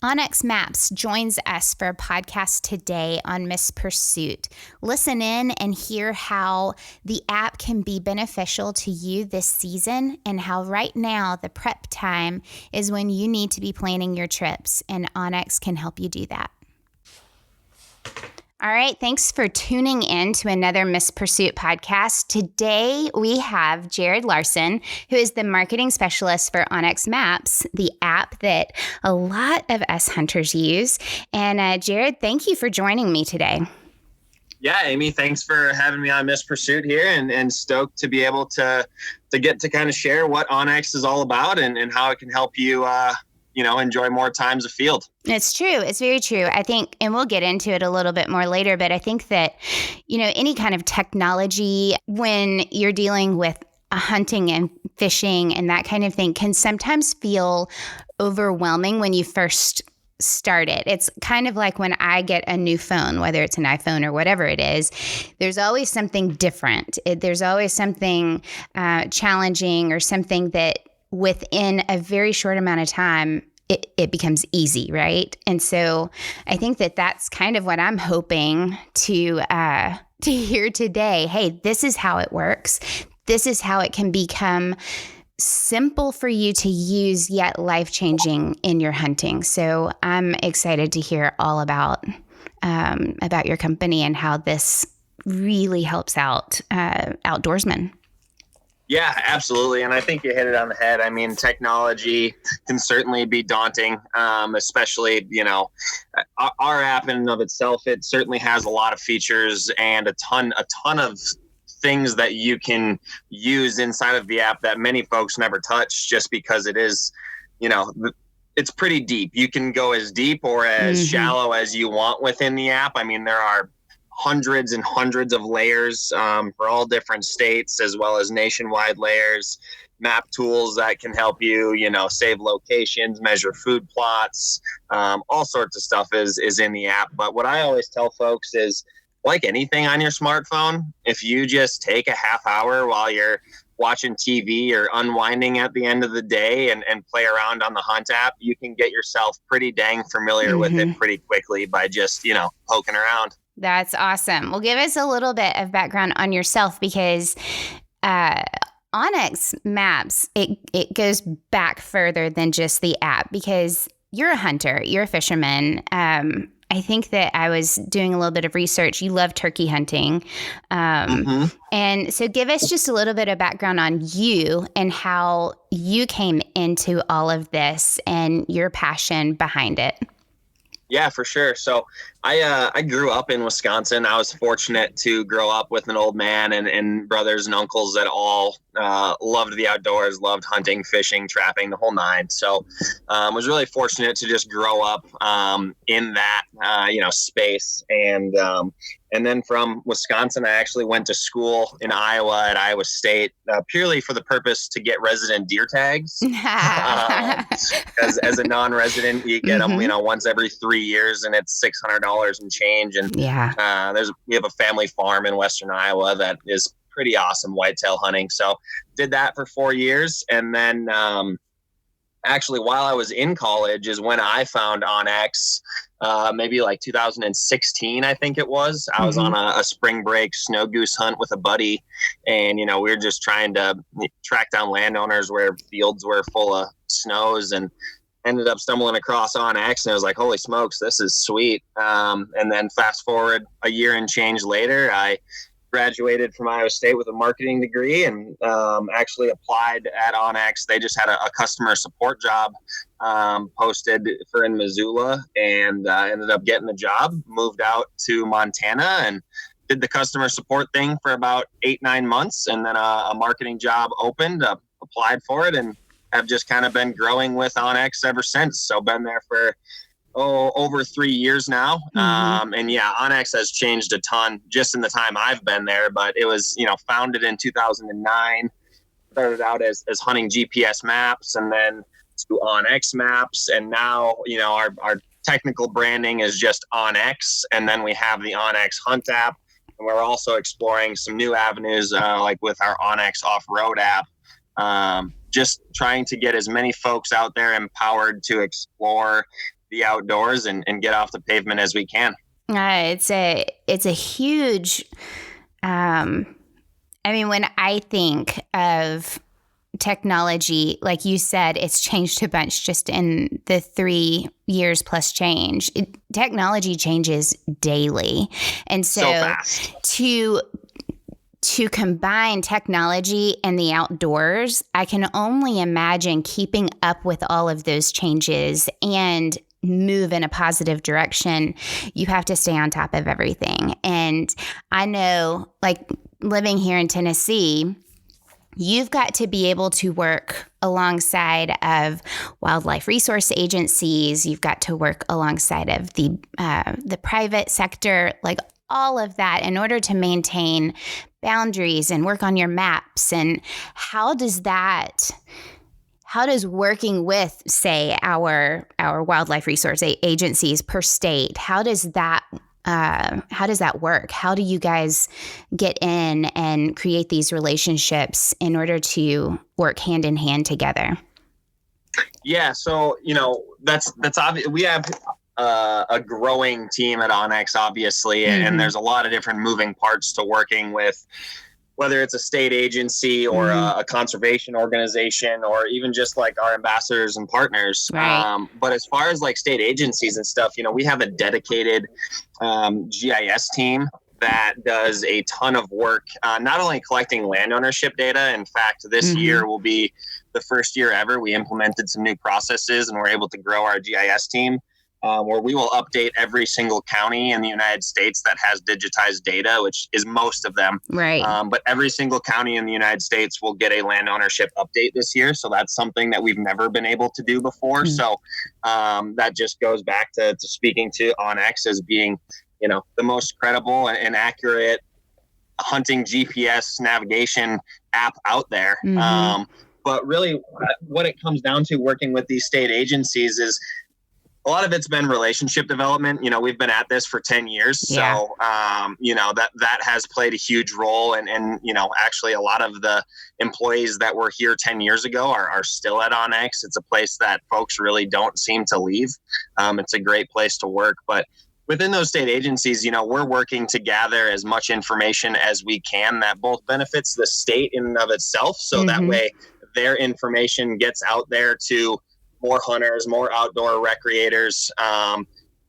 OnX Maps joins us for a podcast today on Miss Pursuit. Listen in and hear how the app can be beneficial to you this season and how right now the prep time is when you need to be planning your trips, and OnX can help you do that. All right, thanks for tuning in to another Miss Pursuit podcast. Today we have Jared Larsen, who is the marketing specialist for OnX Maps, the app that a lot of us hunters use. And Jared, thank you for joining me today. Yeah, Amy, thanks for having me on Miss Pursuit here, and stoked to be able to get to kind of share what OnX is all about and how it can help you enjoy more times afield. It's true. It's very true. I think, and we'll get into it a little bit more later, but I think that, any kind of technology, when you're dealing with hunting and fishing and that kind of thing, can sometimes feel overwhelming when you first start it. It's kind of like when I get a new phone, whether it's an iPhone or whatever it is, there's always something different. There's always something challenging or something that within a very short amount of time, it becomes easy, right? And so I think that that's kind of what I'm hoping to hear today. Hey, this is how it works. This is how it can become simple for you to use, yet life-changing in your hunting. So I'm excited to hear all about your company and how this really helps out outdoorsmen. Yeah, absolutely. And I think you hit it on the head. I mean, technology can certainly be daunting, especially, our app in and of itself, it certainly has a lot of features and a ton of things that you can use inside of the app that many folks never touch, just because it is, it's pretty deep. You can go as deep or as shallow as you want within the app. I mean, there are hundreds and hundreds of layers for all different states, as well as nationwide layers, map tools that can help you, save locations, measure food plots, all sorts of stuff is in the app. But what I always tell folks is, like anything on your smartphone, if you just take a half hour while you're watching TV or unwinding at the end of the day and play around on the Hunt app, you can get yourself pretty dang familiar with it pretty quickly by just, poking around. That's awesome. Well, give us a little bit of background on yourself, because OnX Maps, it goes back further than just the app, because you're a hunter, you're a fisherman. I think that I was doing a little bit of research. You love turkey hunting. And so give us just a little bit of background on you and how you came into all of this and your passion behind it. Yeah, for sure. So I grew up in Wisconsin. I was fortunate to grow up with an old man and brothers and uncles that all loved the outdoors, loved hunting, fishing, trapping, the whole nine. So was really fortunate to just grow up in that, space. And then from Wisconsin, I actually went to school in Iowa at Iowa State, purely for the purpose to get resident deer tags. As a non-resident, you get them, once every 3 years, and it's $600 and change. And we have a family farm in Western Iowa that is pretty awesome whitetail hunting. So did that for 4 years. And then actually, while I was in college is when I found OnX. Maybe like 2016, I think it was. I was on a spring break snow goose hunt with a buddy, and we were just trying to track down landowners where fields were full of snows, and ended up stumbling across OnX, and I was like, holy smokes, this is sweet. And then fast forward a year and change later, I graduated from Iowa State with a marketing degree and actually applied at OnX. They just had a customer support job posted for in Missoula, and ended up getting the job, moved out to Montana and did the customer support thing for about 8-9 months. And then a marketing job opened, applied for it, and have just kind of been growing with OnX ever since. So been there for over 3 years now. And yeah, OnX has changed a ton just in the time I've been there, but it was, founded in 2009, started out as hunting GPS maps, and then to OnX Maps. And now, our technical branding is just OnX. And then we have the OnX Hunt app. And we're also exploring some new avenues, like with our OnX Off-Road app. Just trying to get as many folks out there empowered to explore the outdoors and get off the pavement as we can. It's a huge, when I think of technology, like you said, it's changed a bunch just in the 3 years plus change. Technology changes daily. And so fast. To combine technology and the outdoors, I can only imagine keeping up with all of those changes and move in a positive direction. You have to stay on top of everything. And I know, like living here in Tennessee, you've got to be able to work alongside of wildlife resource agencies. You've got to work alongside of the private sector, like all of that in order to maintain boundaries and work on your maps. And how does working with, say, our wildlife resource agencies per state, how does that work? How do you guys get in and create these relationships in order to work hand in hand together? Yeah, so that's obvious. We have a growing team at OnX, obviously, and there's a lot of different moving parts to working with, whether it's a state agency or a conservation organization, or even just like our ambassadors and partners. Right. But as far as like state agencies and stuff, we have a dedicated GIS team that does a ton of work, not only collecting land ownership data. In fact, this year will be the first year ever we implemented some new processes and we're able to grow our GIS team. Where we will update every single county in the United States that has digitized data, which is most of them. Right. But every single county in the United States will get a land ownership update this year. So that's something that we've never been able to do before. So that just goes back to speaking to OnX as being, the most credible and accurate hunting GPS navigation app out there. But really what it comes down to working with these state agencies is, a lot of it's been relationship development. We've been at this for 10 years. Yeah. So, that has played a huge role. And actually a lot of the employees that were here 10 years ago are still at OnX. It's a place that folks really don't seem to leave. It's a great place to work. But within those state agencies, we're working to gather as much information as we can that both benefits the state in and of itself. So that way their information gets out there to more hunters, more outdoor recreators.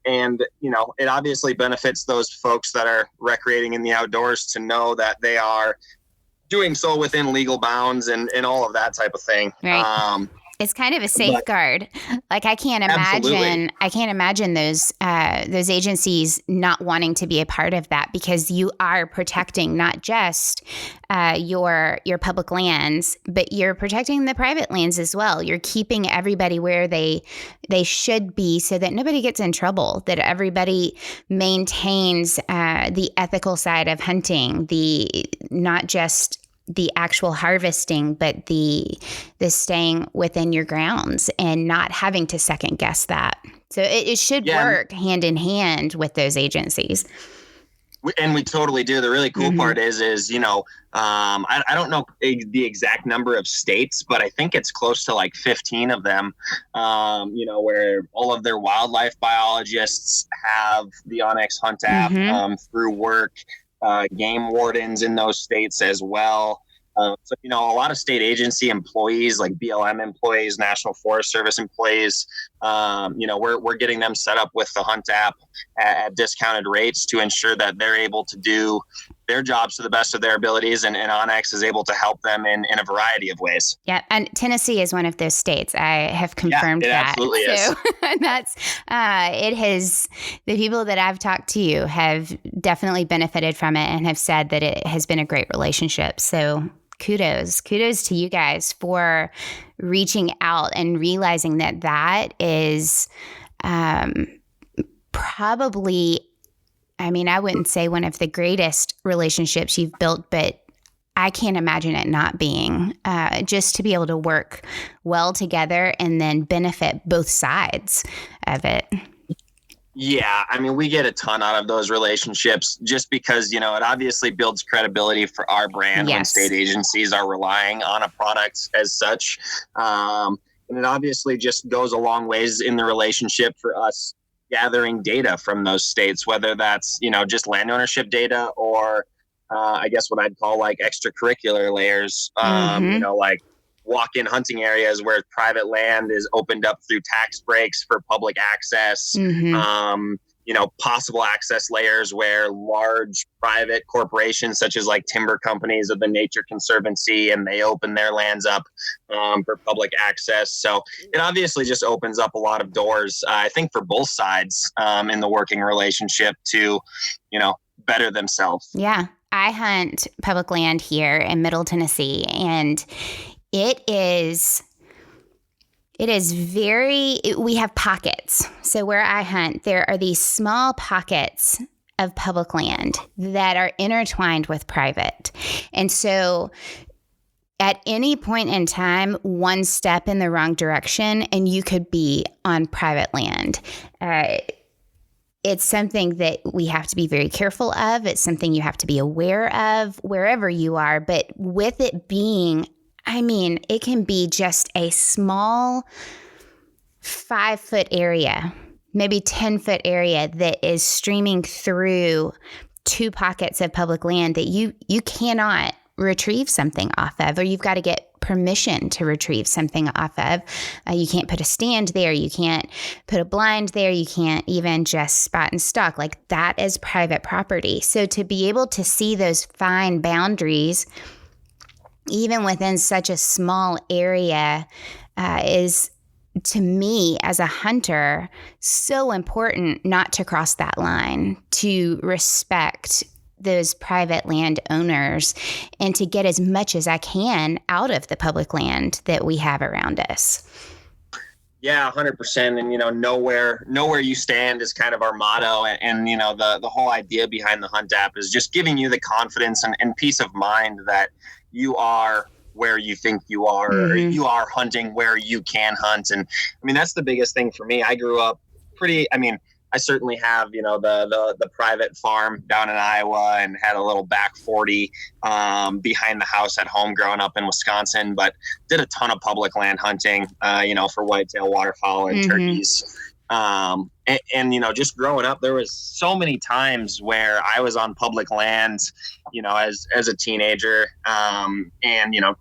And, it obviously benefits those folks that are recreating in the outdoors to know that they are doing so within legal bounds and all of that type of thing. Right. It's kind of a safeguard. Like I can't imagine those agencies not wanting to be a part of that, because you are protecting not just your public lands, but you're protecting the private lands as well. You're keeping everybody where they should be so that nobody gets in trouble, that everybody maintains the ethical side of hunting, not just the actual harvesting, but the staying within your grounds and not having to second guess that. So it should work hand in hand with those agencies. And we totally do. The really cool part is I don't know the exact number of states, but I think it's close to like 15 of them, where all of their wildlife biologists have the OnX Hunt app through work. Game wardens in those states as well. So, a lot of state agency employees, like BLM employees, National Forest Service employees, we're getting them set up with the Hunt app at discounted rates to ensure that they're able to do their jobs to the best of their abilities, and OnX is able to help them in a variety of ways. Yeah, and Tennessee is one of those states. I have confirmed that. Absolutely is. That's it has, the people that I've talked to have definitely benefited from it and have said that it has been a great relationship. So kudos to you guys for reaching out and realizing that is probably, I wouldn't say one of the greatest relationships you've built, but I can't imagine it not being, just to be able to work well together and then benefit both sides of it. Yeah, we get a ton out of those relationships just because, it obviously builds credibility for our brand when state agencies are relying on a product as such. And it obviously just goes a long ways in the relationship for us gathering data from those states, whether that's, just land ownership data or I guess what I'd call like extracurricular layers, like walk-in hunting areas where private land is opened up through tax breaks for public access, possible access layers where large private corporations such as like timber companies of the Nature Conservancy, and they open their lands up for public access. So it obviously just opens up a lot of doors, I think, for both sides in the working relationship to, better themselves. Yeah. I hunt public land here in Middle Tennessee, and it is we have pockets. So where I hunt, there are these small pockets of public land that are intertwined with private. And so at any point in time, one step in the wrong direction, and you could be on private land. It's something that we have to be very careful of. It's something you have to be aware of wherever you are. But with it being, it can be just a small 5-foot area, maybe 10-foot area that is streaming through 2 pockets of public land that you cannot retrieve something off of, or you've got to get permission to retrieve something off of. You can't put a stand there. You can't put a blind there. You can't even just spot and stalk. Like, that is private property. So to be able to see those fine boundaries, even within such a small area, is, to me as a hunter, so important not to cross that line, to respect those private landowners and to get as much as I can out of the public land that we have around us. Yeah, 100%. And, know where you stand is kind of our motto. And the whole idea behind the Hunt app is just giving you the confidence and peace of mind that you are where you think you are, or you are hunting where you can hunt. And that's the biggest thing for me. I grew up I certainly have, the private farm down in Iowa, and had a little back 40 behind the house at home growing up in Wisconsin, but did a ton of public land hunting, for whitetail, waterfowl, and turkeys. And just growing up, there was so many times where I was on public land, as a teenager, and,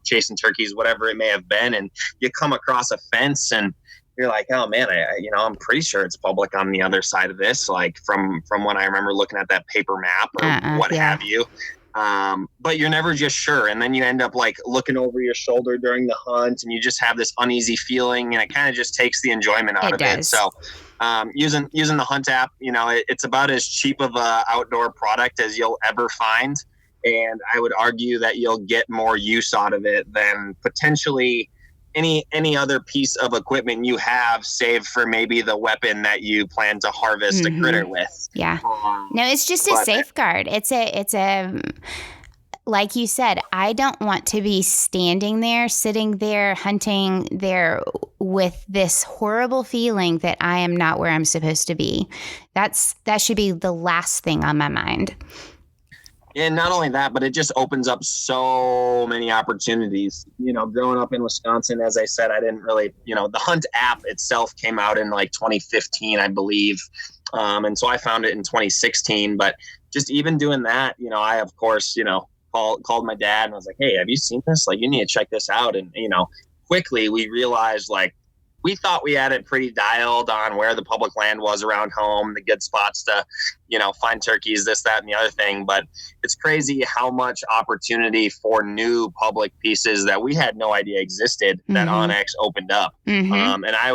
chasing turkeys, whatever it may have been. And you come across a fence and you're like, oh man, I'm pretty sure it's public on the other side of this, like from when I remember looking at that paper map or what have you. But you're never just sure. And then you end up like looking over your shoulder during the hunt, and you just have this uneasy feeling, and it kind of just takes the enjoyment out of it. So using the Hunt app, it's about as cheap of a outdoor product as you'll ever find. And I would argue that you'll get more use out of it than potentially any other piece of equipment you have, save for maybe the weapon that you plan to harvest a critter with. Yeah. No, it's just a safeguard. It's a like you said, I don't want to be sitting there, hunting there with this horrible feeling that I am not where I'm supposed to be. That should be the last thing on my mind. And not only that, but it just opens up so many opportunities. Growing up in Wisconsin, as I said, I didn't really, the Hunt app itself came out in like 2015, I believe. And so I found it in 2016. But just even doing that, I, of course, called my dad and was like, hey, have you seen this? Like, you need to check this out. And, quickly we realized, like, we thought we had it pretty dialed on where the public land was around home, the good spots to, find turkeys, this, that, and the other thing. But it's crazy how much opportunity for new public pieces that we had no idea existed that OnX opened up. And I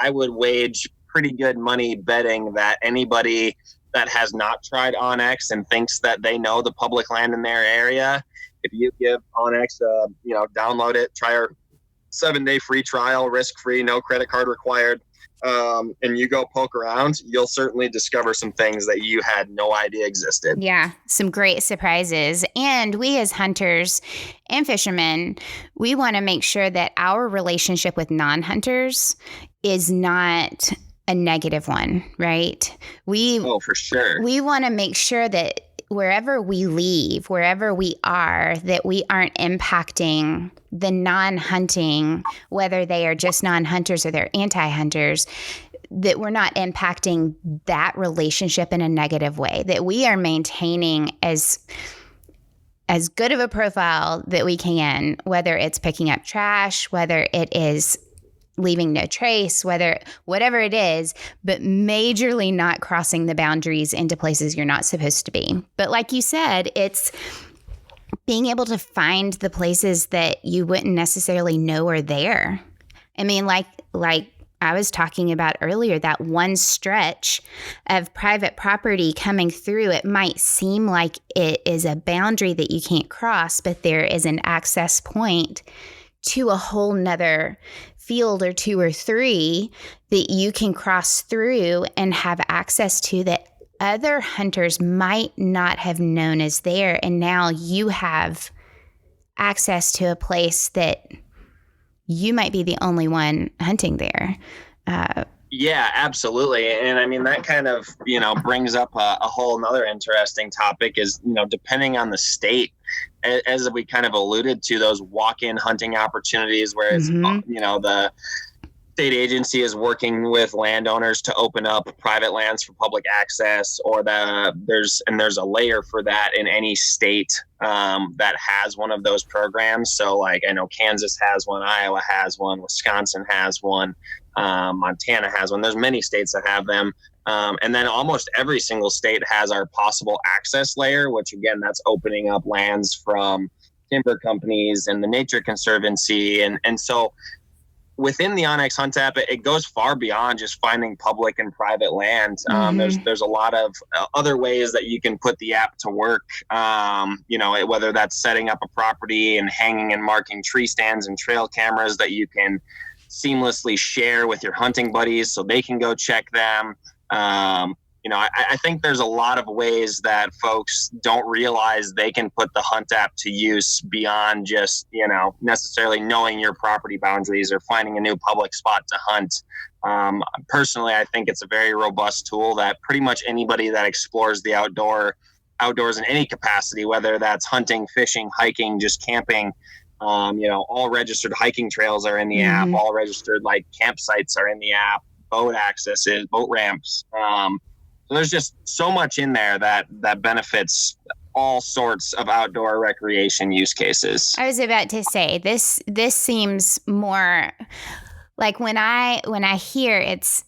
would wage pretty good money betting that anybody that has not tried OnX and thinks that they know the public land in their area, if you give OnX, download it, try our 7-day free trial, risk-free, no credit card required, and you go poke around, you'll certainly discover some things that you had no idea existed. Yeah, some great surprises. And we as hunters and fishermen, we want to make sure that our relationship with non-hunters is not a negative one, right? For sure. We want to make sure that wherever we leave, wherever we are, that we aren't impacting the non-hunting, whether they are just non-hunters or they're anti-hunters, that we're not impacting that relationship in a negative way, that we are maintaining as good of a profile that we can, whether it's picking up trash, whether it is leaving no trace, whatever it is, but majorly not crossing the boundaries into places you're not supposed to be. But like you said, it's being able to find the places that you wouldn't necessarily know are there. I mean, like I was talking about earlier, that one stretch of private property coming through, it might seem like it is a boundary that you can't cross, but there is an access point to a whole nother field or two or three that you can cross through and have access to that other hunters might not have known is there. And now you have access to a place that you might be the only one hunting there. Yeah, absolutely. And I mean, that kind of, brings up a whole nother interesting topic is, depending on the state, as we kind of alluded to, those walk-in hunting opportunities where it's, the state agency is working with landowners to open up private lands for public access, or there's a layer for that in any state that has one of those programs. So like, I know Kansas has one, Iowa has one, Wisconsin has one, Montana has one. There's many states that have them. And then almost every single state has our possible access layer, which again, that's opening up lands from timber companies and the Nature Conservancy. And so within the OnX Hunt app, it goes far beyond just finding public and private land. There's a lot of other ways that you can put the app to work, whether that's setting up a property and hanging and marking tree stands and trail cameras that you can seamlessly share with your hunting buddies so they can go check them. I think there's a lot of ways that folks don't realize they can put the Hunt app to use beyond just, necessarily knowing your property boundaries or finding a new public spot to hunt. Personally, I think it's a very robust tool that pretty much anybody that explores the outdoors in any capacity, whether that's hunting, fishing, hiking, just camping, all registered hiking trails are in the app, all registered like campsites are in the app, boat accesses, boat ramps. So there's just so much in there that benefits all sorts of outdoor recreation use cases. I was about to say, this seems more like when I hear it's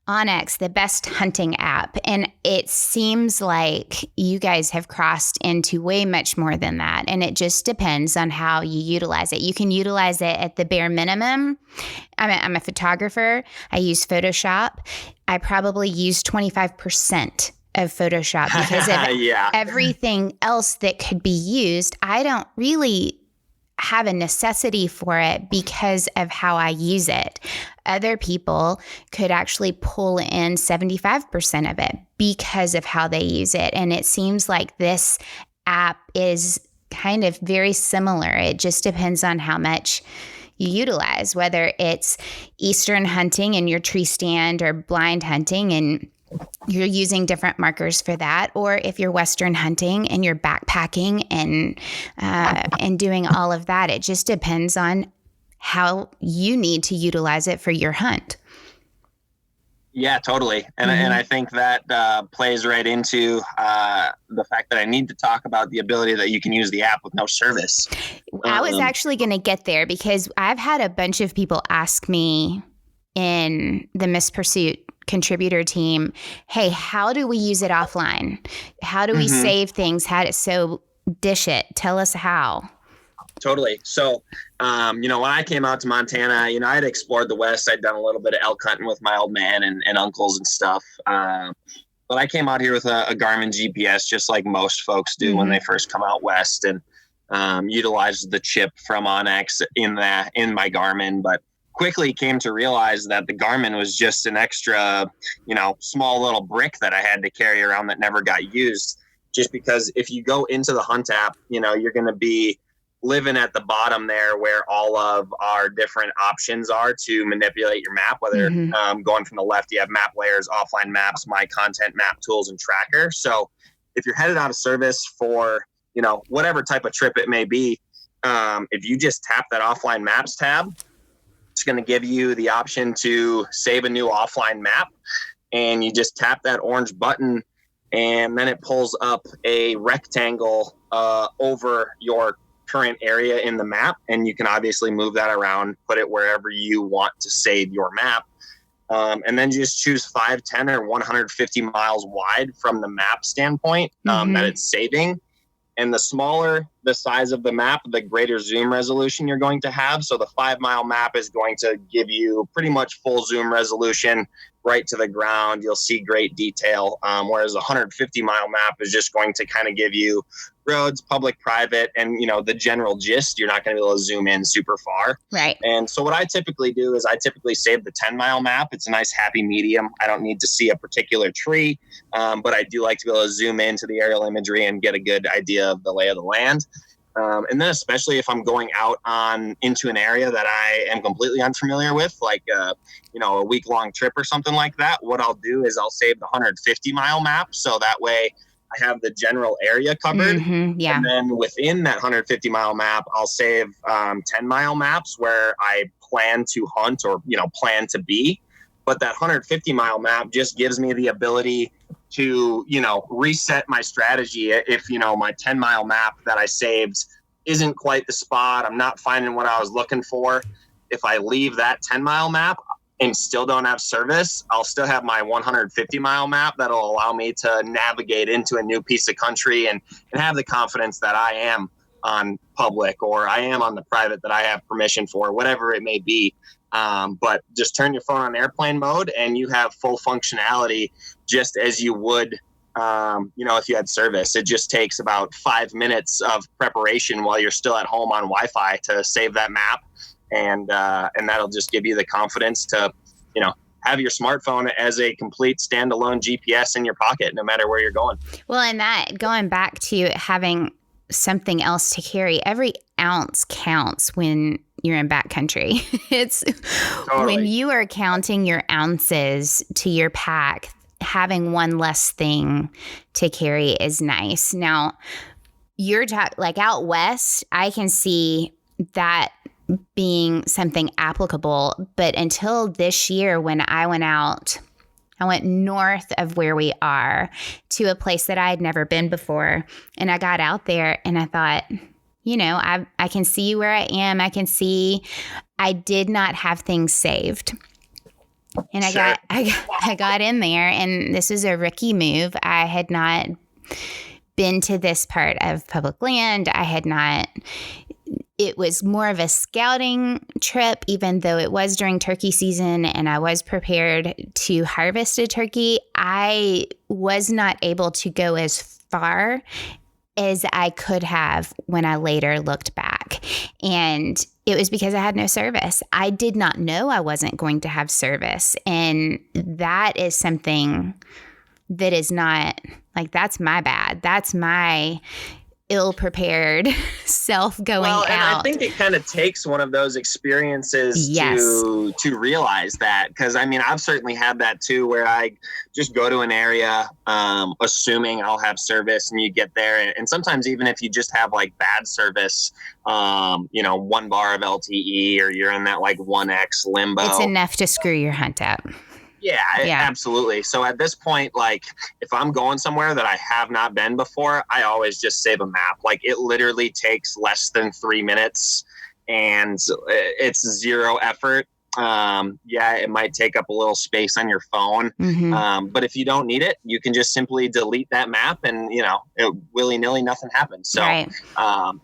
OnX, the best hunting app, and it seems like you guys have crossed into way much more than that. And it just depends on how you utilize it. You can utilize it at the bare minimum. I'm a photographer. I use Photoshop. I probably use 25% of Photoshop because of everything else that could be used. I don't really have a necessity for it because of how I use it. Other people could actually pull in 75% of it because of how they use it. And it seems like this app is kind of very similar. It just depends on how much you utilize, whether it's Eastern hunting in your tree stand or blind hunting and you're using different markers for that, or if you're Western hunting and you're backpacking and doing all of that. It just depends on how you need to utilize it for your hunt. Yeah, totally. And I think that plays right into the fact that I need to talk about the ability that you can use the app with no service. I was actually going to get there because I've had a bunch of people ask me in the Miss Pursuit contributor team, hey, how do we use it offline? How do we save things? Dish it. Tell us how. Totally. So, when I came out to Montana, I had explored the West. I'd done a little bit of elk hunting with my old man and uncles and stuff. But I came out here with a Garmin GPS, just like most folks do when they first come out West, and utilized the chip from OnX in my Garmin. But quickly came to realize that the Garmin was just an extra, small little brick that I had to carry around that never got used. Just because if you go into the Hunt app, you're going to be living at the bottom there where all of our different options are to manipulate your map, whether going from the left, you have map layers, offline maps, my content, map tools, and tracker. So if you're headed out of service for, whatever type of trip it may be, if you just tap that offline maps tab, it's going to give you the option to save a new offline map, and you just tap that orange button, and then it pulls up a rectangle over your current area in the map, and you can obviously move that around, put it wherever you want to save your map, and then just choose 5, 10, or 150 miles wide from the map standpoint that it's saving. And the smaller the size of the map, the greater zoom resolution you're going to have. So the 5-mile map is going to give you pretty much full zoom resolution right to the ground. You'll see great detail. Whereas a 150-mile map is just going to kind of give you roads, public, private, and, the general gist. You're not going to be able to zoom in super far. Right. And so what I typically do is I typically save the 10-mile map. It's a nice happy medium. I don't need to see a particular tree, but I do like to be able to zoom into the aerial imagery and get a good idea of the lay of the land. And then especially if I'm going out into an area that I am completely unfamiliar with, like, a week-long trip or something like that, what I'll do is I'll save the 150-mile map. So that way I have the general area covered. Yeah. And then within that 150-mile map, I'll save 10-mile maps where I plan to hunt or, plan to be. But that 150-mile map just gives me the ability to, reset my strategy. If, my 10-mile map that I saved isn't quite the spot, I'm not finding what I was looking for. If I leave that 10-mile map and still don't have service, I'll still have my 150-mile map that'll allow me to navigate into a new piece of country and have the confidence that I am on public or I am on the private that I have permission for, whatever it may be. But just turn your phone on airplane mode and you have full functionality just as you would, if you had service. It just takes about 5 minutes of preparation while you're still at home on Wi-Fi to save that map. And that'll just give you the confidence to, have your smartphone as a complete standalone GPS in your pocket, no matter where you're going. Well, and that going back to having something else to carry, every ounce counts when you're in backcountry. It's totally. When you are counting your ounces to your pack, having one less thing to carry is nice. Now, you're like out west, I can see that being something applicable. But until this year, when I went out, I went north of where we are to a place that I had never been before. And I got out there and I thought, I can see where I am. I can see I did not have things saved. And sure. I got in there, and this was a rookie move. I had not been to this part of public land. It was more of a scouting trip, even though it was during turkey season and I was prepared to harvest a turkey. I was not able to go as far as I could have when I later looked back. And it was because I had no service. I did not know I wasn't going to have service. And that is something that is not, like, that's my bad. That's my ill-prepared self going out. And I think it kind of takes one of those experiences to realize that, because I've certainly had that too, where I just go to an area assuming I'll have service, and you get there, and sometimes even if you just have like bad service, 1 bar of LTE, or you're in that like 1X limbo, it's enough to screw your hunt up. Yeah, absolutely. So at this point, like, if I'm going somewhere that I have not been before, I always just save a map. Like, it literally takes less than 3 minutes, and it's zero effort. It might take up a little space on your phone, but if you don't need it, you can just simply delete that map, and willy-nilly, nothing happens. So right.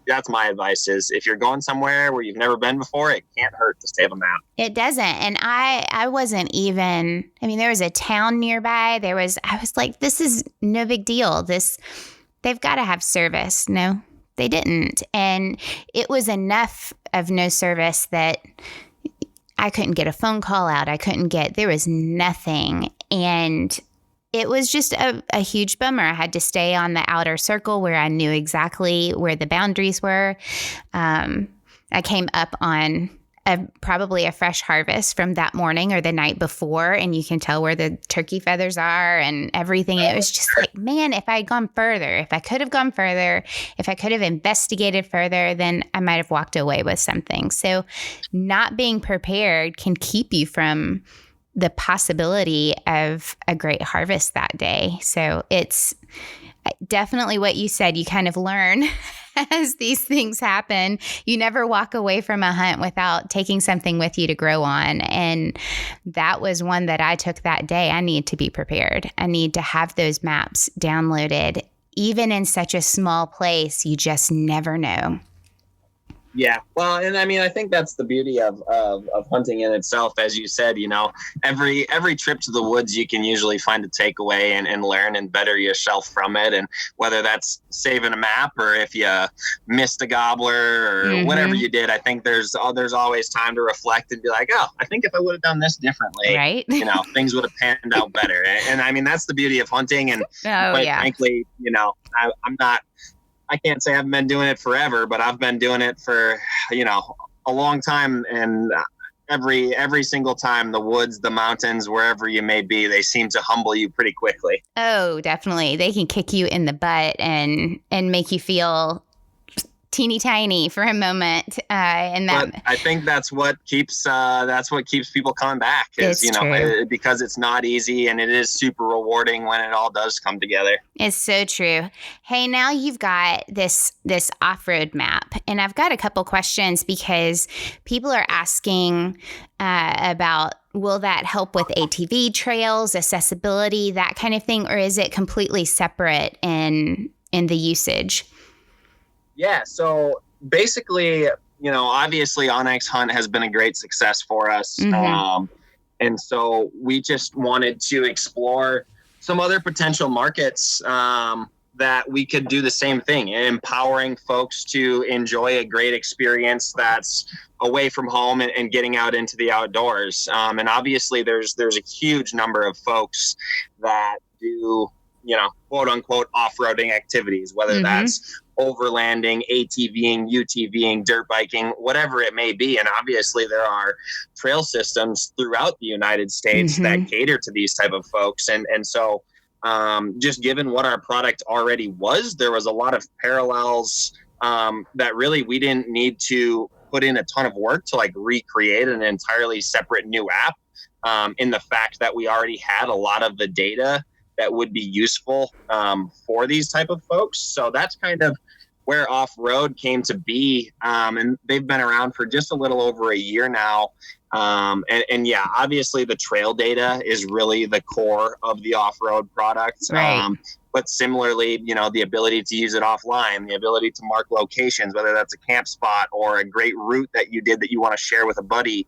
That's my advice: is if you're going somewhere where you've never been before, it can't hurt to save a map. It doesn't. And I wasn't even, there was a town nearby. I was like, this is no big deal. They've got to have service. No, they didn't. And it was enough of no service that I couldn't get a phone call out. There was nothing. And it was just a huge bummer. I had to stay on the outer circle where I knew exactly where the boundaries were. I came up on probably a fresh harvest from that morning or the night before, and you can tell where the turkey feathers are and everything. It was just like, man, if I had gone further, if I could have gone further, if I could have investigated further, then I might have walked away with something. So not being prepared can keep you from the possibility of a great harvest that day. So it's definitely what you said. You kind of learn as these things happen. You never walk away from a hunt without taking something with you to grow on. And that was one that I took that day. I need to be prepared. I need to have those maps downloaded. Even in such a small place, you just never know. Yeah. Well, and I mean, I think that's the beauty of hunting in itself. As you said, every trip to the woods, you can usually find a takeaway and learn and better yourself from it. And whether that's saving a map or if you missed a gobbler or whatever you did, I think there's always time to reflect and be like, oh, I think if I would have done this differently, right? Things would have panned out better. And I mean, that's the beauty of hunting. And frankly, I can't say I've been doing it forever, but I've been doing it for, a long time. And every single time, the woods, the mountains, wherever you may be, they seem to humble you pretty quickly. Oh, definitely. They can kick you in the butt and make you feel teeny tiny for a moment. But I think that's what keeps people coming back is, because it's not easy and it is super rewarding when it all does come together. It's so true. Hey, now you've got this off-road map, and I've got a couple questions because people are asking about, will that help with ATV trails, accessibility, that kind of thing, or is it completely separate in the usage? Yeah, so basically, obviously OnX Hunt has been a great success for us. And so we just wanted to explore some other potential markets that we could do the same thing, empowering folks to enjoy a great experience that's away from home and getting out into the outdoors. And obviously there's a huge number of folks that do, quote unquote, off-roading activities, whether that's overlanding, ATVing, UTVing, dirt biking, whatever it may be. And obviously there are trail systems throughout the United States that cater to these type of folks. And so just given what our product already was, there was a lot of parallels that really we didn't need to put in a ton of work to recreate an entirely separate new app, in the fact that we already had a lot of the data that would be useful for these type of folks. So that's kind of where off-road came to be. And they've been around for just a little over a year now. And yeah, obviously the trail data is really the core of the off-road product. Right. But similarly, the ability to use it offline, the ability to mark locations, whether that's a camp spot or a great route that you did that you want to share with a buddy.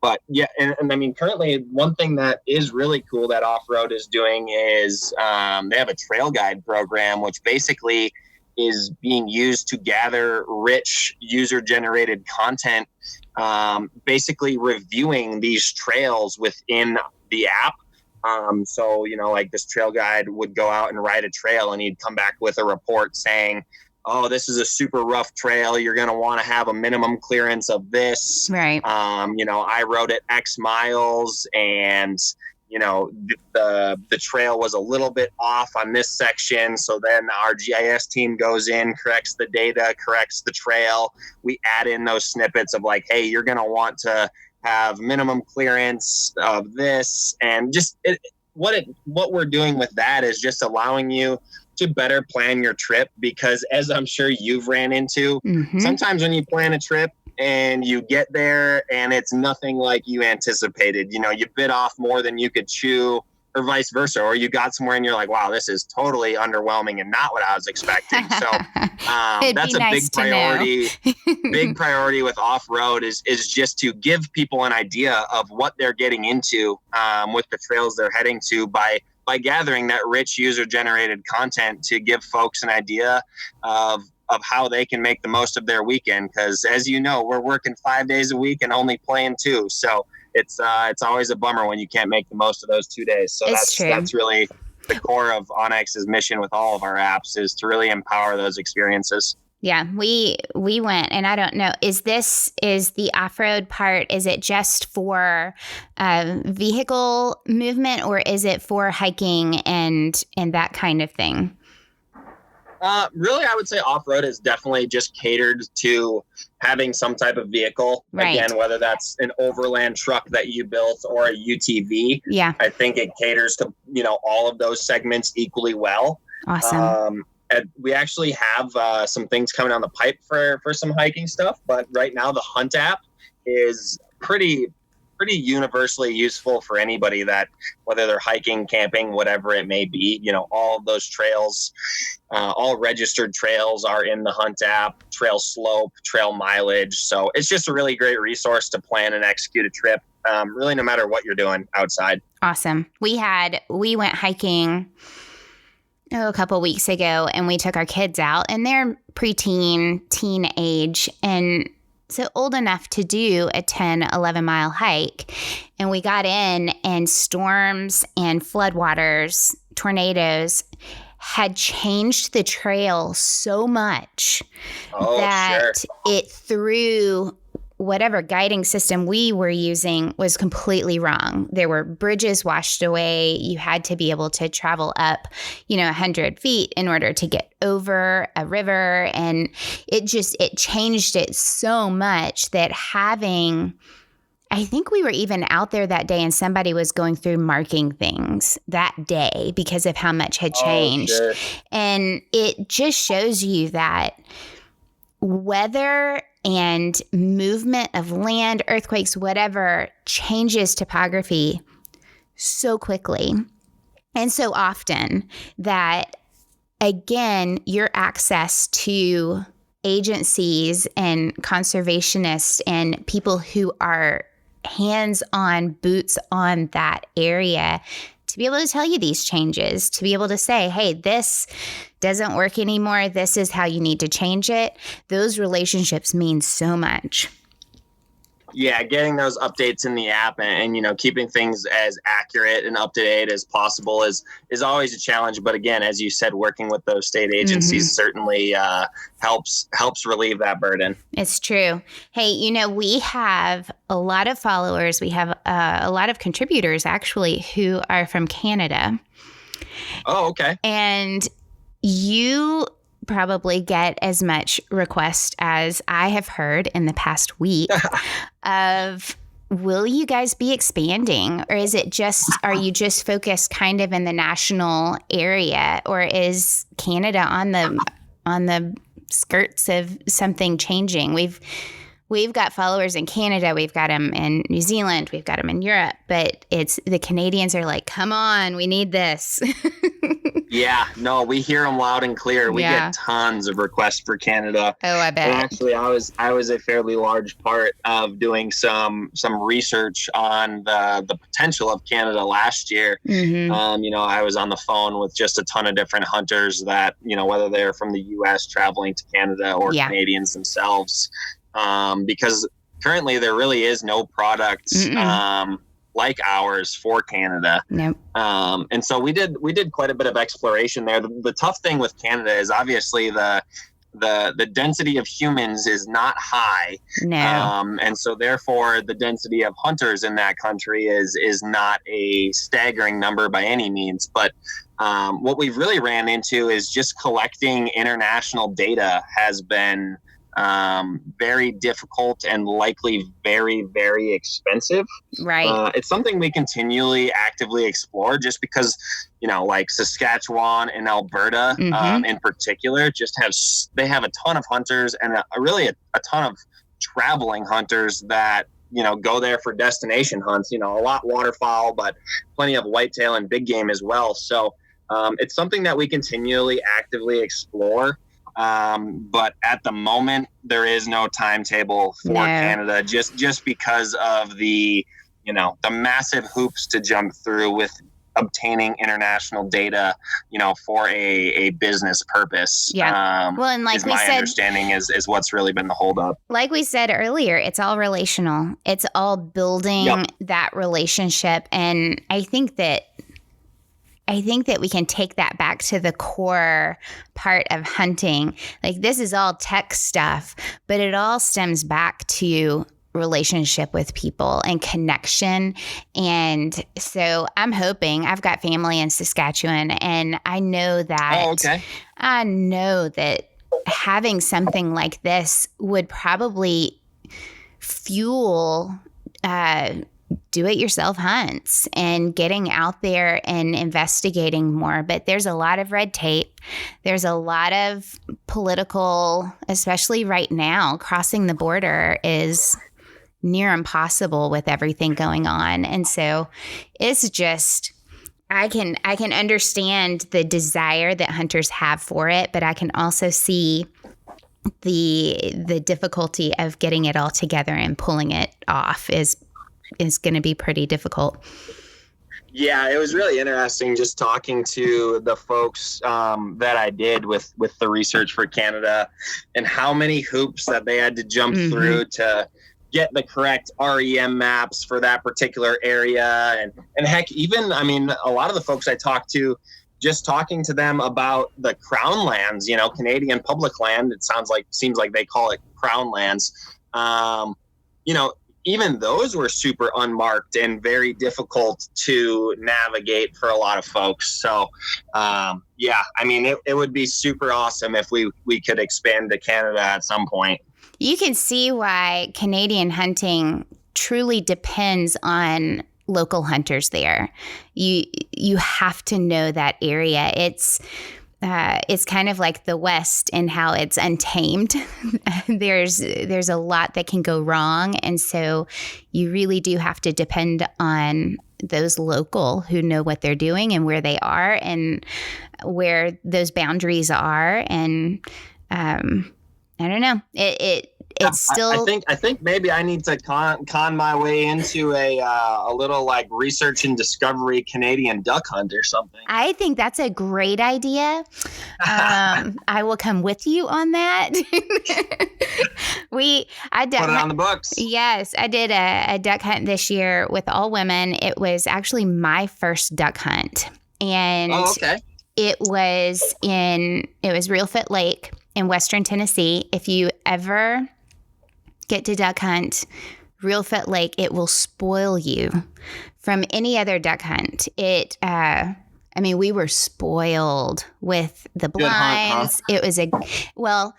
But yeah, and I mean, currently one thing that is really cool that Off-Road is doing is they have a trail guide program, which basically is being used to gather rich user-generated content, basically reviewing these trails within the app. So, this trail guide would go out and ride a trail and he'd come back with a report saying, oh, this is a super rough trail. You're going to want to have a minimum clearance of this. Right. I rode it X miles and, the trail was a little bit off on this section. So then our GIS team goes in, corrects the data, corrects the trail. We add in those snippets of hey, you're going to want to have minimum clearance of this. And just what we're doing with that is just allowing you to better plan your trip, because as I'm sure you've ran into, sometimes when you plan a trip and you get there and it's nothing like you anticipated, you bit off more than you could chew, or vice versa, or you got somewhere and you're like, wow, this is totally underwhelming and not what I was expecting. So that's a nice big priority. Big priority with off-road is just to give people an idea of what they're getting into with the trails they're heading to by gathering that rich user-generated content to give folks an idea of how they can make the most of their weekend. Because as you know, we're working 5 days a week and only playing 2. So it's always a bummer when you can't make the most of those 2 days. So that's really the core of OnX's mission with all of our apps, is to really empower those experiences. Yeah, we went, and I don't know, is the off-road part, is it just for vehicle movement, or is it for hiking and that kind of thing? Really, I would say off-road is definitely just catered to having some type of vehicle. Right. Again, whether that's an overland truck that you built or a UTV. Yeah. I think it caters to, all of those segments equally well. Awesome. And we actually have some things coming down the pipe for some hiking stuff. But right now, the Hunt app is pretty universally useful for anybody that, whether they're hiking, camping, whatever it may be, all of those trails, all registered trails are in the Hunt app, trail slope, trail mileage. So it's just a really great resource to plan and execute a trip, really no matter what you're doing outside. Awesome. We went hiking a couple weeks ago, and we took our kids out, and they're preteen, teen age, and so old enough to do a 10, 11-mile hike. And we got in, and storms and floodwaters, tornadoes had changed the trail so much that it threw whatever guiding system we were using was completely wrong. There were bridges washed away. You had to be able to travel up, 100 feet in order to get over a river. And it changed it so much that I think we were even out there that day, and somebody was going through marking things that day because of how much had changed. Sure. And it just shows you that weather and movement of land, earthquakes, whatever, changes topography so quickly and so often that, again, your access to agencies and conservationists and people who are hands-on, boots on that area to be able to tell you these changes, to be able to say, hey, this doesn't work anymore. This is how you need to change it. Those relationships mean so much. Yeah, getting those updates in the app and keeping things as accurate and up to date as possible is always a challenge. But again, as you said, working with those state agencies certainly helps relieve that burden. It's true. Hey, we have a lot of followers. We have a lot of contributors actually who are from Canada. Oh, okay. And you probably get as much request as I have heard in the past week of, will you guys be expanding, or are you just focused kind of in the national area, or is Canada on the skirts of something changing? We've got followers in Canada, we've got them in New Zealand, we've got them in Europe, but it's the Canadians are like, come on, we need this. Yeah, no, we hear them loud and clear. We get tons of requests for Canada. Oh, I bet. And actually, I was a fairly large part of doing some research on the potential of Canada last year. Mm-hmm. I was on the phone with just a ton of different hunters that, whether they're from the U.S. traveling to Canada or Canadians themselves, because currently there really is no product like ours for Canada. Nope. And so we did quite a bit of exploration there. The tough thing with Canada is obviously the density of humans is not high. No. And so therefore the density of hunters in that country is not a staggering number by any means. But what we've really ran into is just collecting international data has been very difficult and likely very, very expensive. Right. It's something we continually actively explore just because, like Saskatchewan and Alberta in particular they have a ton of hunters and a ton of traveling hunters that, go there for destination hunts, a lot waterfowl, but plenty of whitetail and big game as well. So it's something that we continually actively explore. But at the moment, there is no timetable for Canada just because of the massive hoops to jump through with obtaining international data, for a business purpose. Yeah. Well, and like we said, understanding is what's really been the holdup. Like we said earlier, it's all relational. It's all building that relationship. And I think I think that we can take that back to the core part of hunting. Like, this is all tech stuff, but it all stems back to relationship with people and connection. And so I'm hoping, I've got family in Saskatchewan, and I know that having something like this would probably fuel do-it-yourself hunts and getting out there and investigating more. But there's a lot of red tape. There's a lot of political, especially right now, crossing the border is near impossible with everything going on. And so it's just, I can understand the desire that hunters have for it, but I can also see the difficulty of getting it all together and pulling it off is going to be pretty difficult. Yeah, it was really interesting just talking to the folks that I did with the research for Canada, and how many hoops that they had to jump through to get the correct REM maps for that particular area. And heck, even, I mean, a lot of the folks I talked to, just talking to them about the crown lands, you know, Canadian public land, seems like they call it crown lands. You know, even those were super unmarked and very difficult to navigate for a lot of folks. So, yeah, I mean, it would be super awesome if we could expand to Canada at some point. You can see why Canadian hunting truly depends on local hunters there. You have to know that area. It's kind of like the West in how it's untamed. There's a lot that can go wrong, and so you really do have to depend on those local who know what they're doing and where they are and where those boundaries are. And I don't know. It's still. I think maybe I need to con my way into a little like research and discovery Canadian duck hunt or something. I think that's a great idea. I will come with you on that. Put it on the books. Yes, I did a duck hunt this year with all women. It was actually my first duck hunt, and it was Reelfoot Lake in Western Tennessee. If you ever get to duck hunt Reelfoot Lake, it will spoil you from any other duck hunt. We were spoiled with the blinds. Hunt, huh?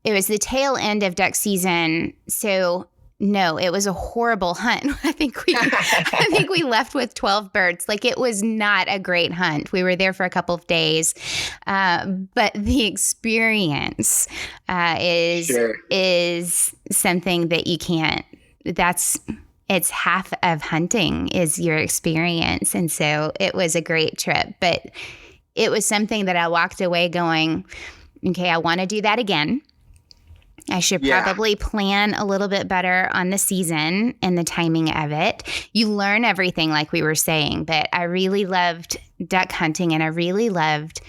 It was the tail end of duck season, so no, it was a horrible hunt. I think we left with 12 birds. Like, it was not a great hunt. We were there for a couple of days, but the experience is something that you can't. It's half of hunting is your experience, and so it was a great trip. But it was something that I walked away going, okay, I want to do that again. I should probably plan a little bit better on the season and the timing of it. You learn everything, like we were saying, but I really loved duck hunting and I really loved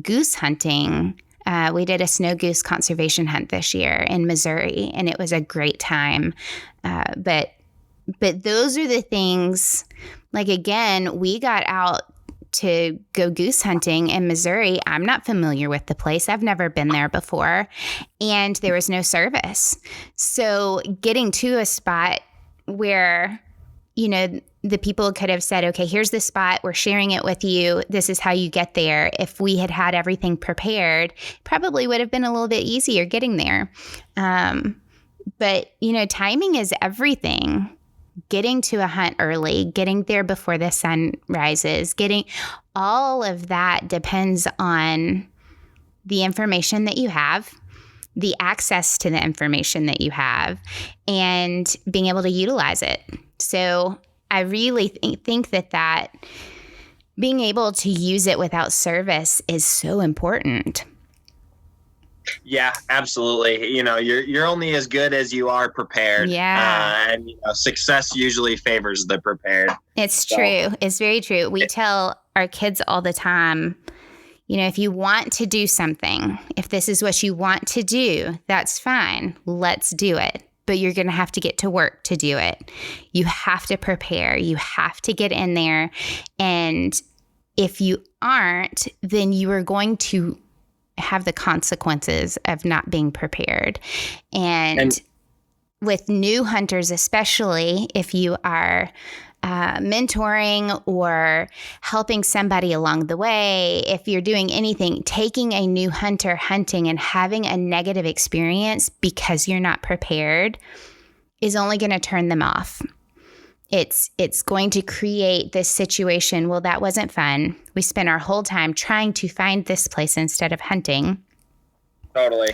goose hunting. We did a snow goose conservation hunt this year in Missouri, and it was a great time. But those are the things, like, again, we got out to go goose hunting in Missouri. I'm not familiar with the place. I've never been there before, and there was no service. So getting to a spot where, you know, the people could have said, okay, here's the spot. We're sharing it with you. This is how you get there. If we had had everything prepared, probably would have been a little bit easier getting there. But, you know, timing is everything. Getting to a hunt early, getting there before the sun rises, all of that depends on the information that you have, the access to the information that you have, and being able to utilize it. So I really think that being able to use it without service is so important. Yeah, absolutely. You know, you're only as good as you are prepared. Yeah. And you know, success usually favors the prepared. It's true. It's very true. We tell our kids all the time, you know, if you want to do something, if this is what you want to do, that's fine. Let's do it. But you're going to have to get to work to do it. You have to prepare. You have to get in there and if you aren't, then you are going to have the consequences of not being prepared. And with new hunters, especially if you are mentoring or helping somebody along the way, if you're doing anything, taking a new hunter hunting and having a negative experience because you're not prepared is only going to turn them off. It's going to create this situation. Well, that wasn't fun. We spent our whole time trying to find this place instead of hunting. Totally.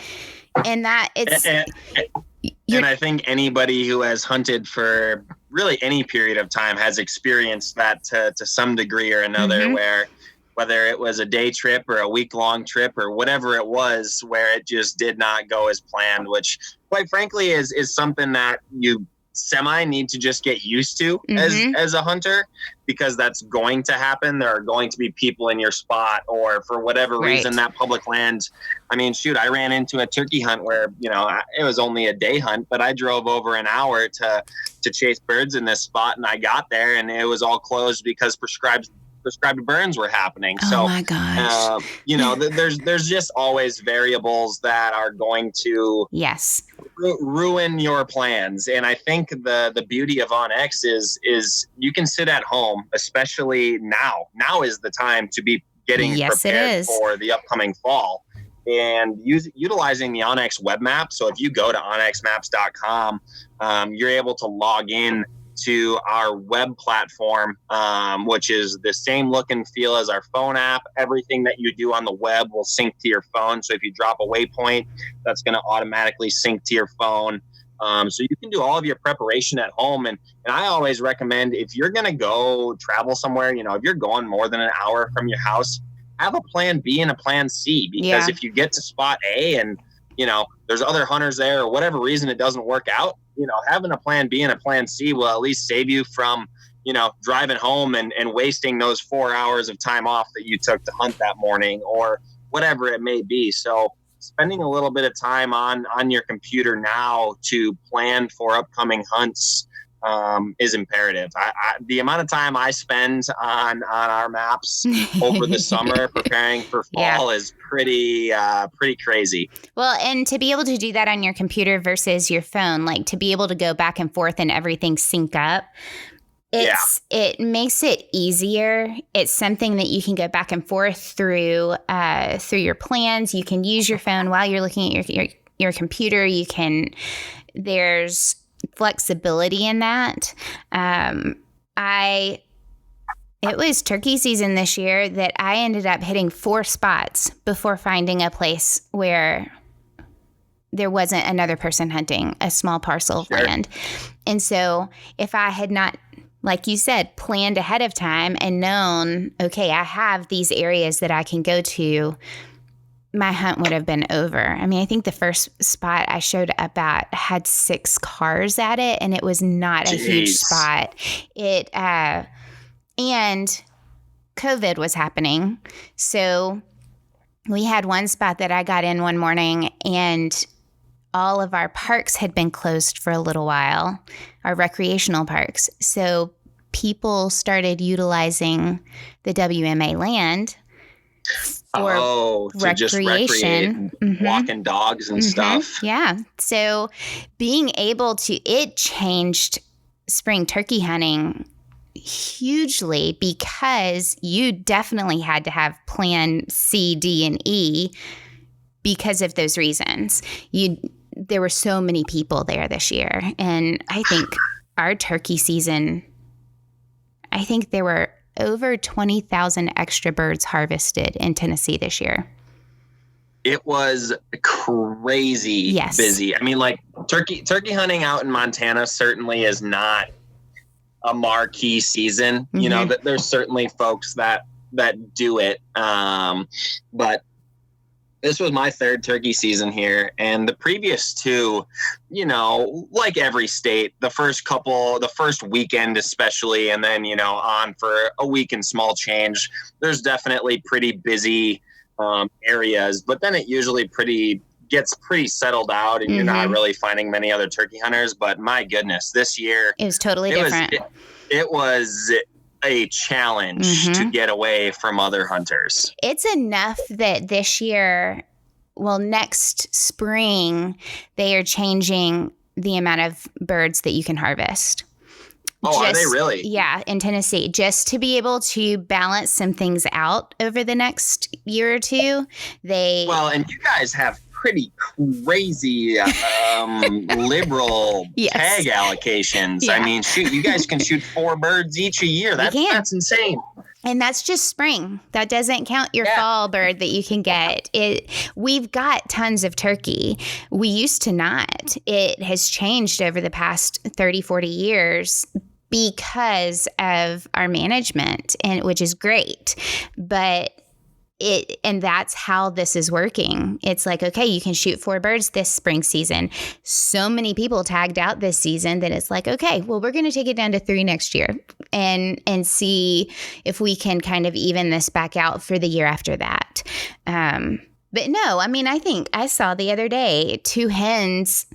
And that it's... And I think anybody who has hunted for really any period of time has experienced that to some degree or another, where whether it was a day trip or a week-long trip or whatever it was, where it just did not go as planned, which quite frankly is something that you semi need to just get used to as a hunter, because that's going to happen. There are going to be people in your spot, or for whatever reason, that public land. I mean, shoot, I ran into a turkey hunt where, it was only a day hunt, but I drove over an hour to chase birds in this spot, and I got there and it was all closed because prescribed burns were happening. So, my gosh. There's just always variables that are going to ruin your plans. And I think the beauty of OnX is you can sit at home, especially now. Now is the time to be getting prepared for the upcoming fall, and utilizing the OnX Web Map. So if you go to onyxmaps.com, you're able to log in to our web platform, which is the same look and feel as our phone app. Everything that you do on the web will sync to your phone. So if you drop a waypoint, that's going to automatically sync to your phone. So you can do all of your preparation at home. And I always recommend, if you're going to go travel somewhere, if you're going more than an hour from your house, have a plan B and a plan C, because if you get to spot A and, there's other hunters there, or whatever reason it doesn't work out, having a plan B and a plan C will at least save you from, driving home and wasting those 4 hours of time off that you took to hunt that morning, or whatever it may be. So spending a little bit of time on your computer now to plan for upcoming hunts is imperative. The amount of time I spend on our maps over the summer preparing for fall is pretty crazy. Well, and to be able to do that on your computer versus your phone, like to be able to go back and forth and everything sync up, it makes it easier. It's something that you can go back and forth through your plans. You can use your phone while you're looking at your computer. There's flexibility in that. It was turkey season this year that I ended up hitting 4 spots before finding a place where there wasn't another person hunting a small parcel of land. And so if I had not, like you said, planned ahead of time and known, okay, I have these areas that I can go to, my hunt would have been over. I mean, I think the first spot I showed up at had 6 cars at it, and it was not a huge spot. And COVID was happening. So we had one spot that I got in one morning, and all of our parks had been closed for a little while, our recreational parks. So people started utilizing the WMA land for recreation, walking dogs and stuff. Yeah. So being able to, it changed spring turkey hunting hugely, because you definitely had to have plan C, D, and E because of those reasons. There were so many people there this year. And I think our turkey season, I think there were over 20,000 extra birds harvested in Tennessee this year. It was crazy busy. I mean, like turkey hunting out in Montana certainly is not a marquee season. You know, that there's certainly folks that do it. But this was my 3rd turkey season here, and the previous 2, you know, like every state, the first weekend especially, and then, you know, on for a week and small change, there's definitely pretty busy areas, but then it usually gets pretty settled out, and you're not really finding many other turkey hunters. But my goodness, this year it was totally different. It was a challenge to get away from other hunters. It's enough that this year, next spring, they are changing the amount of birds that you can harvest. Are they really? Yeah, in Tennessee, just to be able to balance some things out over the next year or two. And you guys have pretty crazy liberal tag allocations. Yeah. I mean, shoot, you guys can shoot 4 birds each a year. That's insane. And that's just spring. That doesn't count your fall bird that you can get. We've got tons of turkey. We used to not. It has changed over the past 30, 40 years because of our management, which is great. But that's how this is working. It's like, okay, you can shoot 4 birds this spring season. So many people tagged out this season that it's like, okay, well, we're going to take it down to 3 next year and see if we can kind of even this back out for the year after that. But no, I mean, I think I saw the other day 2 hens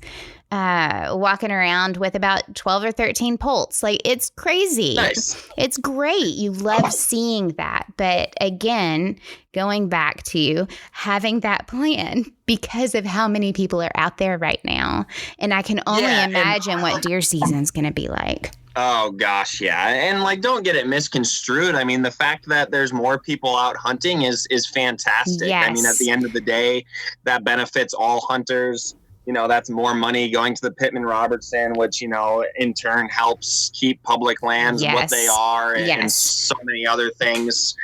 walking around with about 12 or 13 poults. Like, it's crazy. Nice. It's great. You love seeing that. But again, going back to having that plan because of how many people are out there right now. And I can only imagine what deer season's going to be like. Oh, gosh, yeah. And, don't get it misconstrued. I mean, the fact that there's more people out hunting is fantastic. Yes. I mean, at the end of the day, that benefits all hunters. That's more money going to the Pittman-Robertson, which, in turn helps keep public lands what they are and so many other things.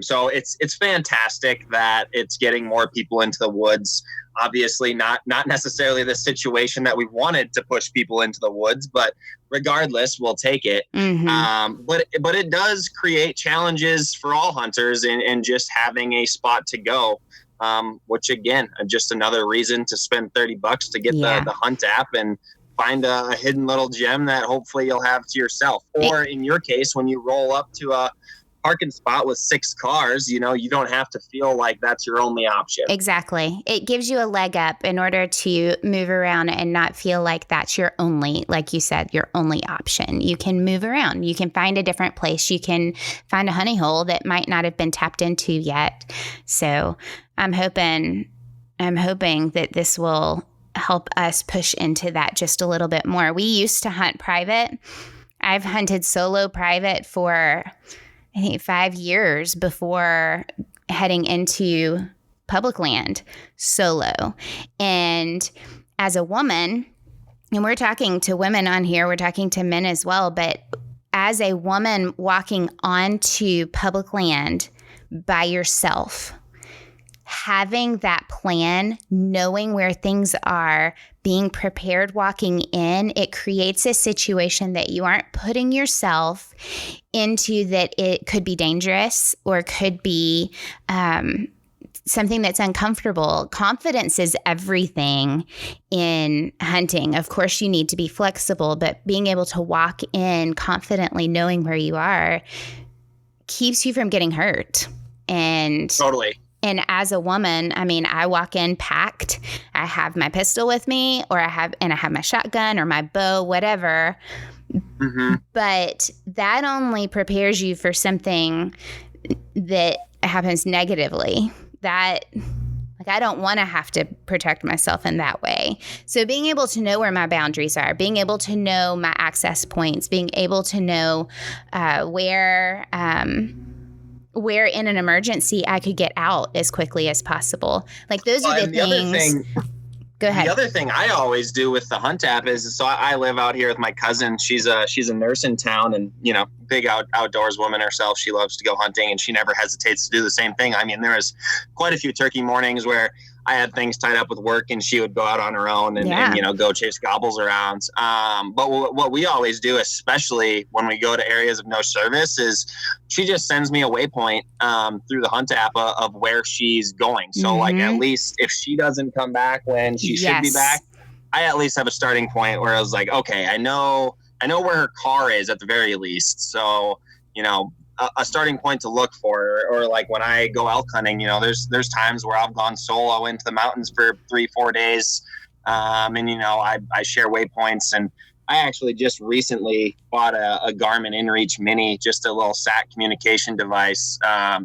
So it's fantastic that it's getting more people into the woods. Obviously not necessarily the situation that we wanted to push people into the woods, but regardless, we'll take it. But it does create challenges for all hunters in just having a spot to go. Which again, just another reason to spend $30 to get the Hunt app and find a hidden little gem that hopefully you'll have to yourself. Or in your case, when you roll up to a parking spot with 6 cars, you don't have to feel like that's your only option. Exactly. It gives you a leg up in order to move around and not feel like that's your only, like you said, your only option. You can move around. You can find a different place. You can find a honey hole that might not have been tapped into yet. So I'm hoping that this will help us push into that just a little bit more. We used to hunt private. I've hunted solo private for, I think, 5 years before heading into public land solo. And as a woman, and we're talking to women on here, we're talking to men as well, but as a woman walking onto public land by yourself, having that plan, knowing where things are, being prepared walking in, it creates a situation that you aren't putting yourself into, that it could be dangerous or could be something that's uncomfortable. Confidence is everything in hunting. Of course, you need to be flexible, but being able to walk in confidently, knowing where you are, keeps you from getting hurt. And totally. And as a woman, I mean, I walk in packed. I have my pistol with me, or I have my shotgun or my bow, whatever. But that only prepares you for something that happens negatively. That, like, I don't want to have to protect myself in that way. So being able to know where my boundaries are, being able to know my access points, being able to know where in an emergency I could get out as quickly as possible. Like, those are the things. Go ahead. The other thing I always do with the Hunt app is, so I live out here with my cousin. She's a nurse in town, and big outdoors woman herself. She loves to go hunting, and she never hesitates to do the same thing. I mean, there was quite a few turkey mornings where I had things tied up with work, and she would go out on her own and go chase gobbles around. But what we always do, especially when we go to areas of no service, is she just sends me a waypoint through the Hunt app of where she's going. So like, at least if she doesn't come back when she should be back, I at least have a starting point where I was like, okay, I know where her car is at the very least. So, a starting point to look for, or like when I go elk hunting, there's times where I've gone solo into the mountains for 3-4 days. And I share waypoints, and I actually just recently bought a Garmin Inreach Mini, just a little sat communication device,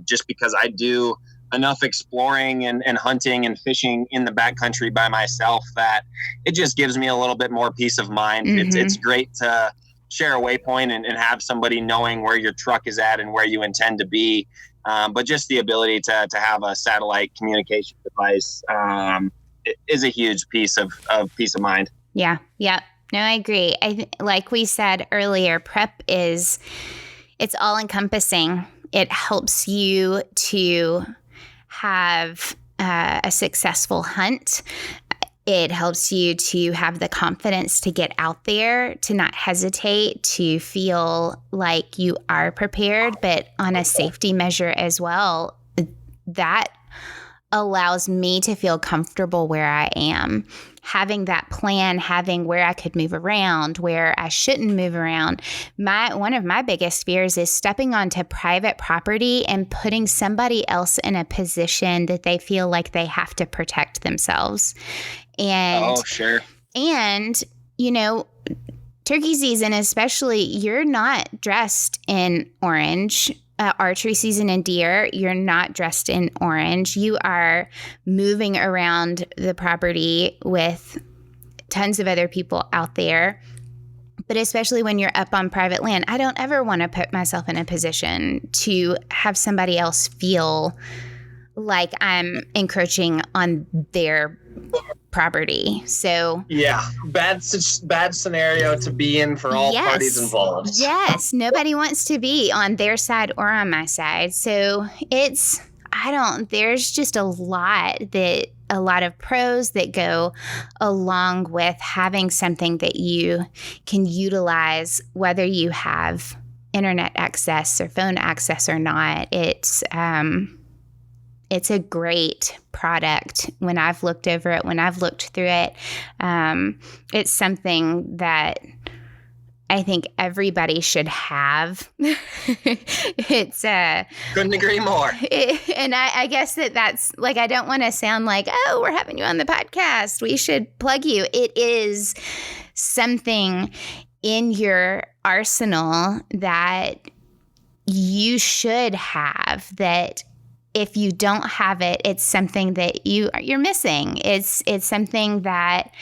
just because I do enough exploring and hunting and fishing in the backcountry by myself that it just gives me a little bit more peace of mind. It's great to share a waypoint and have somebody knowing where your truck is at and where you intend to be. But just the ability to have a satellite communication device is a huge piece of peace of mind. Yeah. No, I agree. Like we said earlier, prep it's all encompassing. It helps you to have a successful hunt. It helps you to have the confidence to get out there, to not hesitate, to feel like you are prepared, but on a safety measure as well. That allows me to feel comfortable where I am. Having that plan, having where I could move around, where I shouldn't move around. One of my biggest fears is stepping onto private property and putting somebody else in a position that they feel like they have to protect themselves. And, sure. And, turkey season especially, you're not dressed in orange. Archery season and deer, you're not dressed in orange. You are moving around the property with tons of other people out there. But especially when you're up on private land, I don't ever want to put myself in a position to have somebody else feel like I'm encroaching on their property. So yeah, bad scenario to be in for all parties involved. Yes, nobody wants to be on their side or on my side. So there's just a lot of pros that go along with having something that you can utilize, whether you have internet access or phone access or not. It's a great product. When I've looked over it, when I've looked through it, it's something that I think everybody should have. Couldn't agree more. And I guess that's like, I don't want to sound like, oh, we're having you on the podcast, we should plug you. It is something in your arsenal that you should have, that if you don't have it, it's something that you're missing. It's something that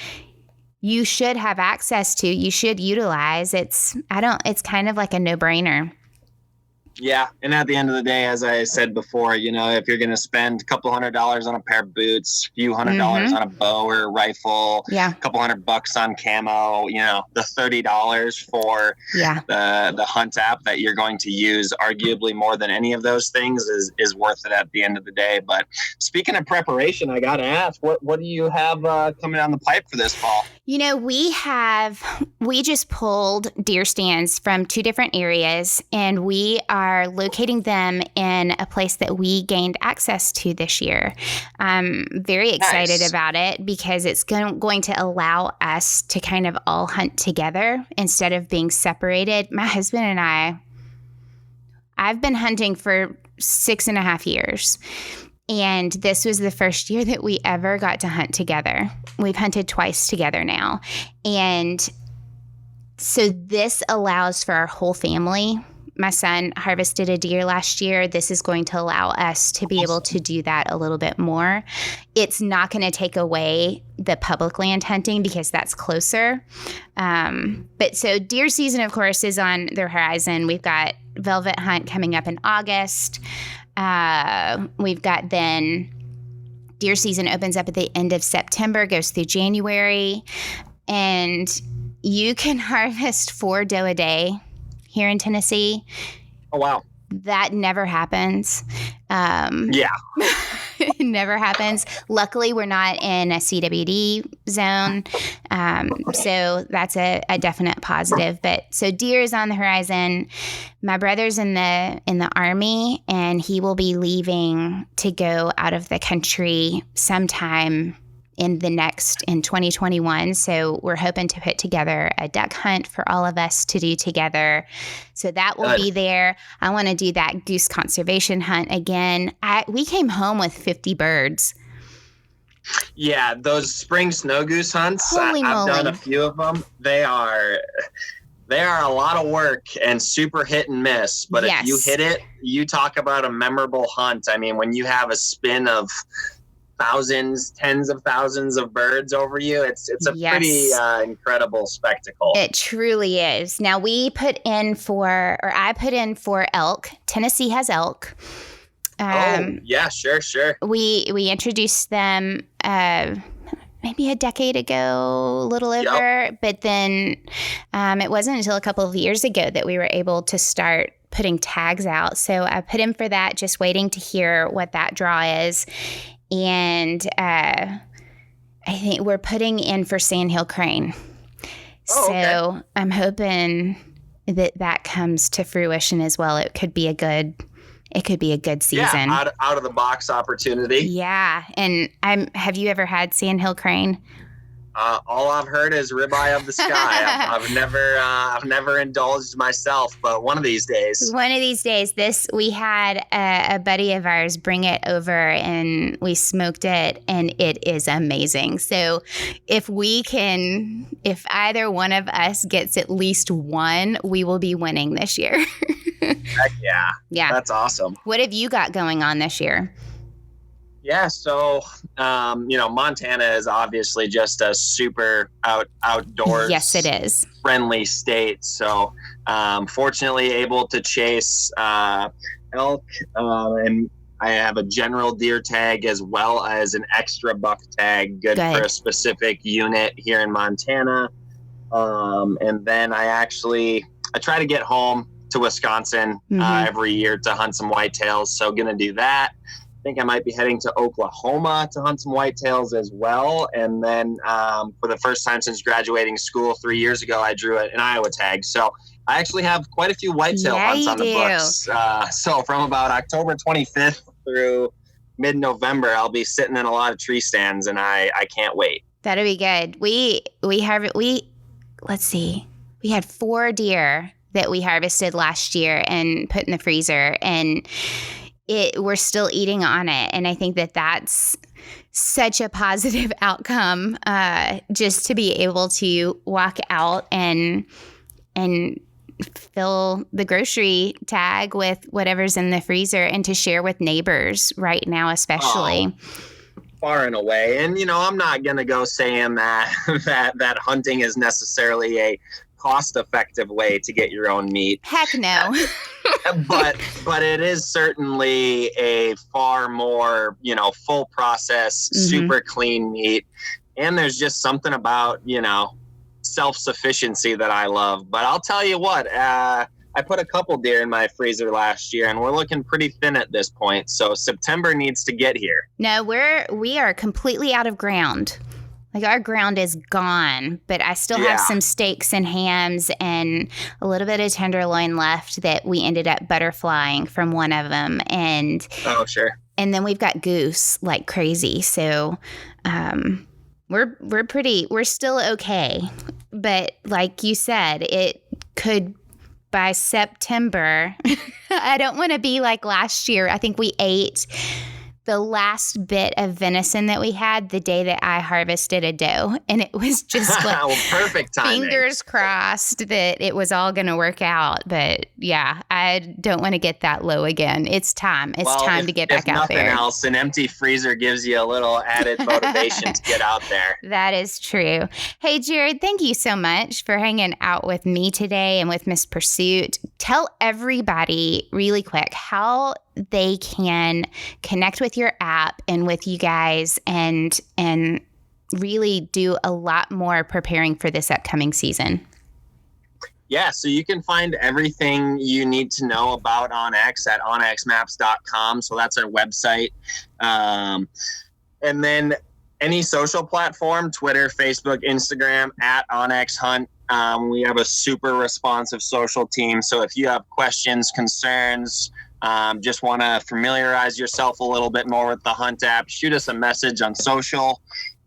you should have access to. You should utilize. It's kind of like a no-brainer. Yeah. And at the end of the day, as I said before, if you're going to spend a couple $100s on a pair of boots, a few $100s on a bow or a rifle, a couple $100 on camo, the $30 for the hunt app that you're going to use, arguably more than any of those things, is worth it at the end of the day. But speaking of preparation, I got to ask, what do you have coming down the pipe for this fall? We just pulled deer stands from 2 different areas, and we are locating them in a place that we gained access to this year. I'm very excited about it because it's going to allow us to kind of all hunt together instead of being separated. My husband and I've been hunting for 6.5 years. And this was the first year that we ever got to hunt together. We've hunted twice together now. And so this allows for our whole family. My son harvested a deer last year. This is going to allow us to be able to do that a little bit more. It's not going to take away the public land hunting because that's closer. But so deer season, of course, is on the horizon. We've got velvet hunt coming up in August. We've got then deer season opens up at the end of September, goes through January, and you can harvest 4 doe a day here in Tennessee. Oh, wow. That never happens. Yeah. It never happens. Luckily, we're not in a CWD zone. So that's a definite positive. But so deer is on the horizon. My brother's in the Army, and he will be leaving to go out of the country sometime in 2021. So we're hoping to put together a duck hunt for all of us to do together. So that will be there. I want to do that goose conservation hunt again. We came home with 50 birds. Yeah, those spring snow goose hunts, Holy I've moly. done a few of them. They are a lot of work and super hit and miss. But if you hit it, you talk about a memorable hunt. I mean, when you have a spin of thousands, tens of thousands of birds over you, it's a pretty incredible spectacle. It truly is. Now I put in for elk. Tennessee has elk. Yeah, sure. We introduced them maybe a decade ago, a little over, but then it wasn't until a couple of years ago that we were able to start putting tags out. So I put in for that, just waiting to hear what that draw is. And I think we're putting in for sandhill crane. So I'm hoping that comes to fruition as well. It could be a good season. Yeah, out of the box opportunity. Yeah. And have you ever had sandhill crane? All I've heard is ribeye of the sky. I've never indulged myself, but one of these days. We had a buddy of ours bring it over and we smoked it, and it is amazing. So if either one of us gets at least one, we will be winning this year. Heck yeah. Yeah. That's awesome. What have you got going on this year? Yeah, so, Montana is obviously just a super outdoors yes, it is. Friendly state. So, fortunately able to chase elk, and I have a general deer tag as well as an extra buck tag, good for a specific unit here in Montana. And then I try to get home to Wisconsin every year to hunt some whitetails. So going to do that. I think I might be heading to Oklahoma to hunt some whitetails as well. And then for the first time since graduating school 3 years ago, I drew an Iowa tag. So I actually have quite a few whitetail hunts on the books. So from about October 25th through mid-November, I'll be sitting in a lot of tree stands, and I can't wait. That'll be good. Let's see. We had 4 deer that we harvested last year and put in the freezer, and we're still eating on it. And I think that that's such a positive outcome, just to be able to walk out and fill the grocery tag with whatever's in the freezer and to share with neighbors right now, especially. Far and away. And, I'm not going to go saying that hunting is necessarily a cost-effective way to get your own meat. Heck no. but it is certainly a far more, full process, super clean meat. And there's just something about, self-sufficiency that I love. But I'll tell you what, I put a couple deer in my freezer last year, and we're looking pretty thin at this point. So September needs to get here. No, we are completely out of ground. Like, our ground is gone, but I still have some steaks and hams and a little bit of tenderloin left that we ended up butterflying from one of them. And sure. And then we've got goose like crazy. So we're still okay. But like you said, it could by September. I don't want to be like last year. I think we ate the last bit of venison that we had the day that I harvested a doe. And it was just like perfect timing. Fingers crossed that it was all going to work out. But yeah, I don't want to get that low again. It's time. It's time to get back out there. If nothing else, an empty freezer gives you a little added motivation to get out there. That is true. Hey, Jared, thank you so much for hanging out with me today and with Miss Pursuit. Tell everybody really quick how they can connect with your app and with you guys and really do a lot more preparing for this upcoming season. Yeah, so you can find everything you need to know about OnX at onxmaps.com. So that's our website. And then any social platform, Twitter, Facebook, Instagram, at OnX Hunt. We have a super responsive social team. So if you have questions, concerns, just want to familiarize yourself a little bit more with the Hunt app, shoot us a message on social.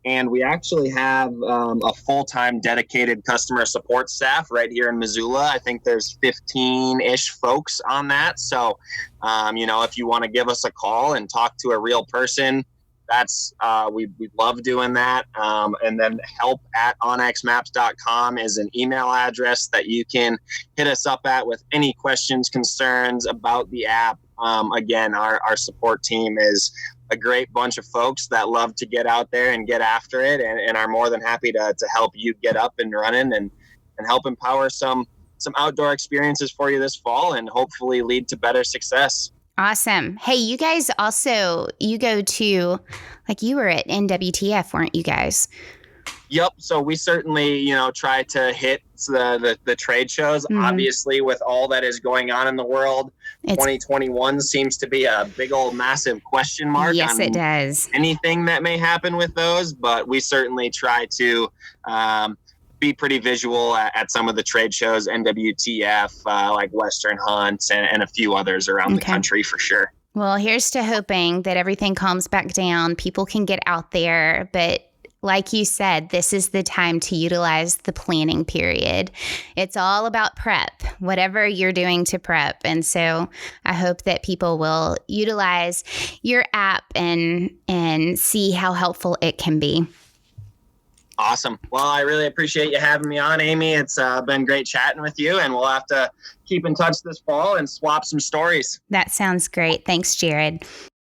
And we actually have a full-time dedicated customer support staff right here in Missoula. I think there's 15-ish folks on that. So, if you want to give us a call and talk to a real person, That's we love doing that. And then help@onxmaps.com is an email address that you can hit us up at with any questions, concerns about the app. Again, our support team is a great bunch of folks that love to get out there and get after it, and are more than happy to help you get up and running and help empower some outdoor experiences for you this fall and hopefully lead to better success. Awesome. Hey, you guys also, you go to, like, you were at NWTF, weren't you guys? Yep. So we certainly, try to hit the trade shows. Mm-hmm. Obviously, with all that is going on in the world, 2021 seems to be a big old massive question mark. Yes, it does. Anything that may happen with those, but we certainly try to be pretty visual at some of the trade shows, NWTF, like Western Hunt, and a few others around the country for sure. Well, here's to hoping that everything calms back down, people can get out there, but like you said, this is the time to utilize the planning period. It's all about prep, whatever you're doing to prep. And so I hope that people will utilize your app and see how helpful it can be. Awesome. Well, I really appreciate you having me on, Amy. It's been great chatting with you, and we'll have to keep in touch this fall and swap some stories. That sounds great. Thanks, Jared.